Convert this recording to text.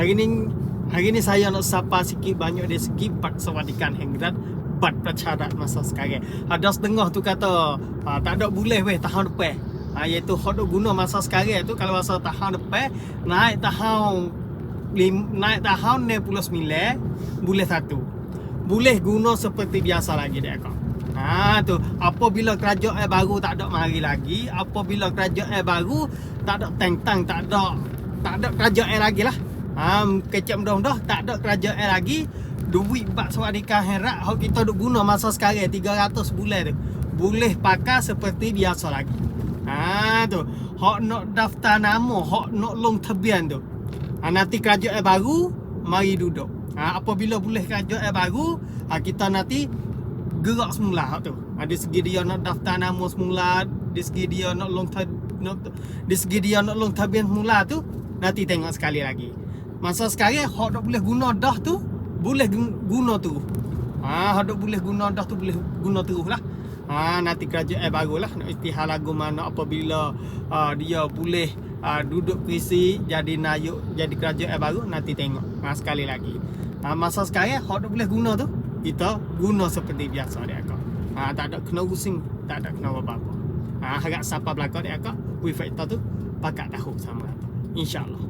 Hari ni saya nak sapa sikit banyak dari segi Persawadikan Hengrat Bad Pracarat masa sekarang. Ada setengah tu kata tak ada boleh weh tahun depan. Iaitu hak duk guna masa sekarang tu kalau masa tahun depan naik tahun 69 boleh 1. Boleh guna seperti biasa lagi dia kau. Tu apabila kerajaan baru tak ada mari lagi, apabila kerajaan baru tak ada tang-tang, tak ada kerajaan lagi lah. Kecap mudah-mudah tak ada kerajaan lagi. Duit Persawadikan Hengrat hak kita duk guna masa sekarang 300 bulan tu boleh pakai seperti biasa lagi. Tu hak nak daftar nama, hak nak long tabian tu, nanti kerajaan baru mari duduk. Apabila boleh kerajaan baru, kita nanti gerak semula hak tu. Dari segi dia nak daftar nama semula, dari segi dia nak long tabian semula tu, nanti tengok sekali lagi. Masa sekarang hak tak boleh guna dah tu boleh guna terus. Hak tak boleh guna dah tu boleh guna terus lah. Nanti kerajaan barulah nak isytihar lagu mana apabila dia boleh duduk kursi jadi nayuk, jadi kerajaan baru, nanti tengok sekali lagi. Masa sekarang hak tak boleh guna tu kita guna seperti biasa dia kak. Tak ada kena pusing, tak ada kena apa-apa. Harap siapa belakang dia kak, we factor tu pakat tahu sama insya-Allah.